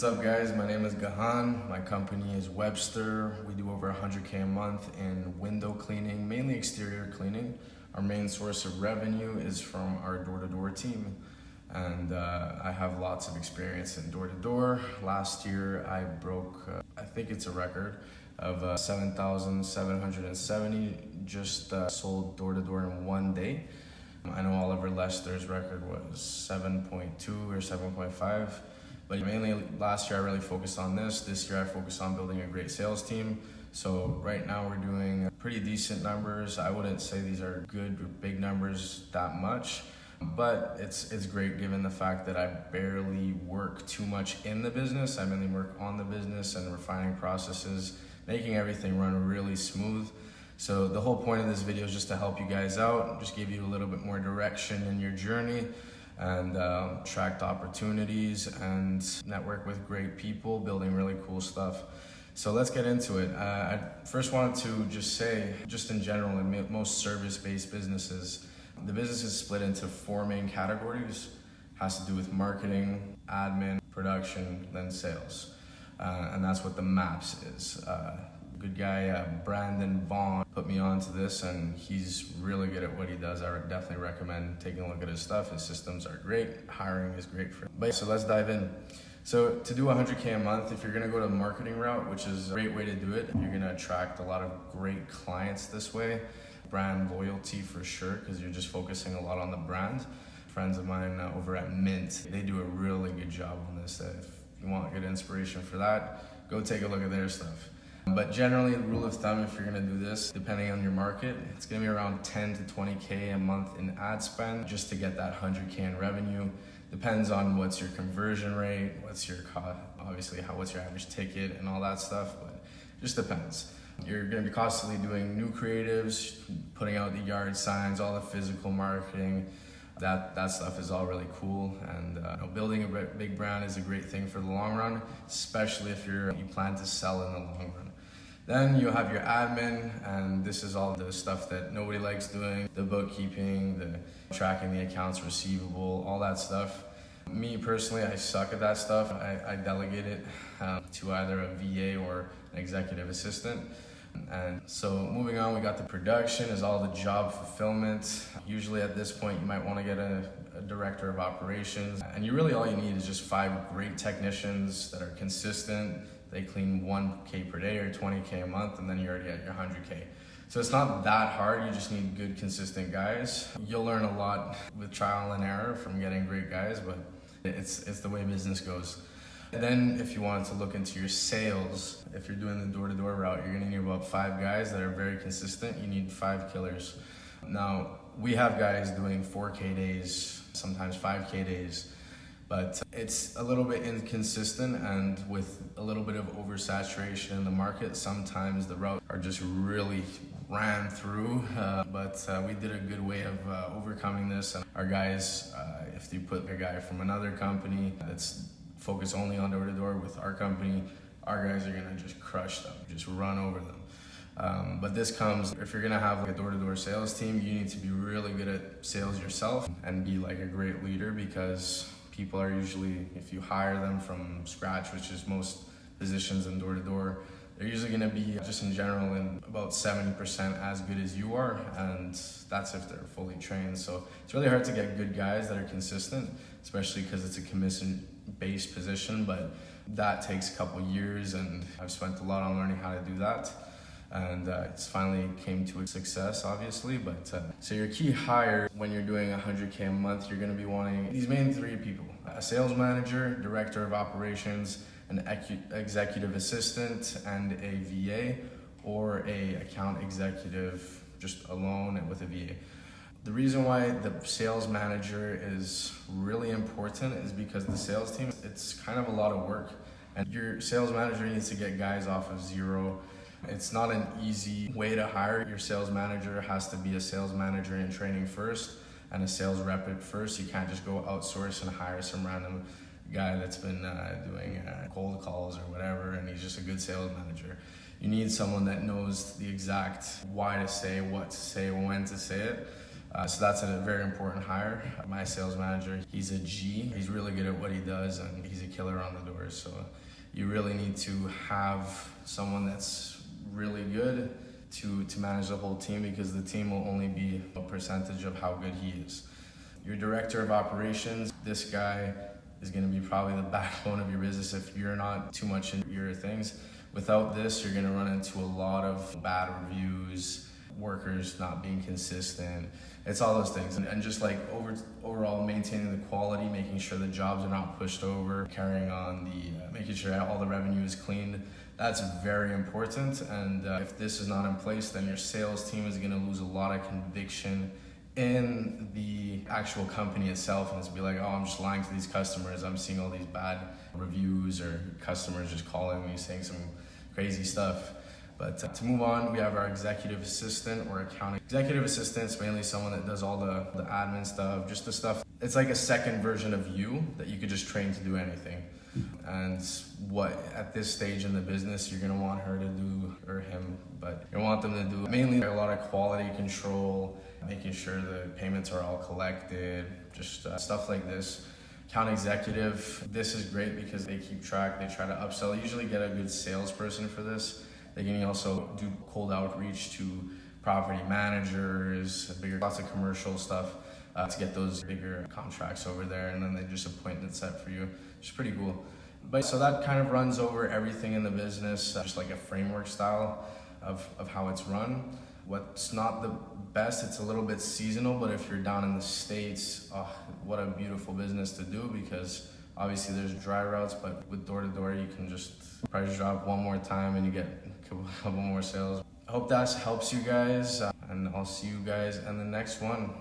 What's up guys, my name is Gahan. My company is Webster. We do over 100K a month in window cleaning, mainly exterior cleaning. Our main source of revenue is from our door-to-door team. And I have lots of experience in door-to-door. Last year I broke, I think it's a record, of 7,770 just sold door-to-door in one day. I know Oliver Lester's record was 7.2 or 7.5. But mainly last year I really focused on this. This year I focused on building a great sales team. So right now we're doing pretty decent numbers. I wouldn't say these are good or big numbers that much, but it's great given the fact that I barely work too much in the business. I mainly work on the business and refining processes, making everything run really smooth. So the whole point of this video is just to help you guys out, just give you a little bit more direction in your journey, and attract opportunities and network with great people, building really cool stuff. So let's get into it. I first wanted to just say, just in general, in most service-based businesses, the business is split into four main categories. Has to do with marketing, admin, production, then sales. And that's what the M.A.P.S is. Good guy, Brandon Vaughn, put me onto this, and he's really good at what he does. I would definitely recommend taking a look at his stuff. His systems are great. Hiring is great for him. But so let's dive in. So to do 100K a month, if you're gonna go to the marketing route, which is a great way to do it, you're gonna attract a lot of great clients this way. Brand loyalty for sure, because you're just focusing a lot on the brand. Friends of mine over at Mint, they do a really good job on this. If you want good inspiration for that, go take a look at their stuff. But generally, the rule of thumb, if you're gonna do this, depending on your market, it's gonna be around 10 to 20K a month in ad spend just to get that 100K in revenue. Depends on what's your conversion rate, what's your cost, obviously what's your average ticket and all that stuff, but it just depends. You're gonna be constantly doing new creatives, putting out the yard signs, all the physical marketing. That stuff is all really cool, and building a big brand is a great thing for the long run, especially if you plan to sell in the long run. Then you have your admin, and this is all the stuff that nobody likes doing, the bookkeeping, the tracking the accounts receivable, all that stuff. Me personally, I suck at that stuff. I delegate it to either a VA or an executive assistant. And so moving on, we got the production is all the job fulfillment. Usually at this point, you might want to get a director of operations, and all you need is just 5 great technicians that are consistent. They clean 1K per day or 20K a month, and then you're already at your 100K. So it's not that hard. You just need good, consistent guys. You'll learn a lot with trial and error from getting great guys, but it's the way business goes. And then if you wanted to look into your sales, if you're doing the door-to-door route, you're gonna need about 5 guys that are very consistent. You need 5 killers. Now, we have guys doing 4K days, sometimes 5K days, but it's a little bit inconsistent, and with a little bit of oversaturation in the market, sometimes the routes are just really ran through, but we did a good way of overcoming this. And our guys, if you put a guy from another company that's focused only on door-to-door with our company, our guys are gonna just crush them, just run over them. But this comes, if you're gonna have like a door-to-door sales team, you need to be really good at sales yourself and be like a great leader, because people are usually, if you hire them from scratch, which is most positions in door-to-door, they're usually gonna be, just in general, in about 70% as good as you are, and that's if they're fully trained. So it's really hard to get good guys that are consistent, especially because it's a commission-based position, but that takes a couple years, and I've spent a lot on learning how to do that. And it's finally came to a success, obviously. But so your key hire when you're doing 100K a month, you're gonna be wanting these main 3 people: a sales manager, director of operations, an executive assistant, and a VA, or a account executive just alone with a VA. The reason why the sales manager is really important is because the sales team, it's kind of a lot of work, and your sales manager needs to get guys off of zero. It's not an easy way to hire. Your sales manager has to be a sales manager in training first and a sales rep at first. You can't just go outsource and hire some random guy that's been doing cold calls or whatever, and he's just a good sales manager. You need someone that knows the exact why to say, what to say, when to say it. So that's a very important hire. My sales manager, he's a G. He's really good at what he does, and he's a killer on the doors. So you really need to have someone that's really good to manage the whole team, because the team will only be a percentage of how good he is. Your director of operations, this guy is going to be probably the backbone of your business if you're not too much in your things. Without this, you're going to run into a lot of bad reviews, workers not being consistent. It's all those things. And just like overall maintaining the quality, making sure the jobs are not pushed over, carrying on making sure all the revenue is cleaned. That's very important. And if this is not in place, then your sales team is going to lose a lot of conviction in the actual company itself, and it's be like, oh, I'm just lying to these customers. I'm seeing all these bad reviews, or customers just calling me saying some crazy stuff. But to move on, we have our executive assistant or accounting. Executive assistant's mainly someone that does all the admin stuff, just the stuff. It's like a second version of you that you could just train to do anything. And what at this stage in the business you're gonna want her to do, or him, but you want them to do mainly a lot of quality control, making sure the payments are all collected, just stuff like this. Account executive, this is great because they keep track, they try to upsell. You usually get a good salesperson for this. They can also do cold outreach to property managers, lots of commercial stuff to get those bigger contracts over there, and then they just appointment set for you, which is pretty cool. But so that kind of runs over everything in the business, just like a framework style of how it's run. What's not the best, it's a little bit seasonal, but if you're down in the States, oh, what a beautiful business to do, because obviously there's dry routes, but with door to door, you can just price drop one more time and you get a couple more sales. I hope that helps you guys, and I'll see you guys in the next one.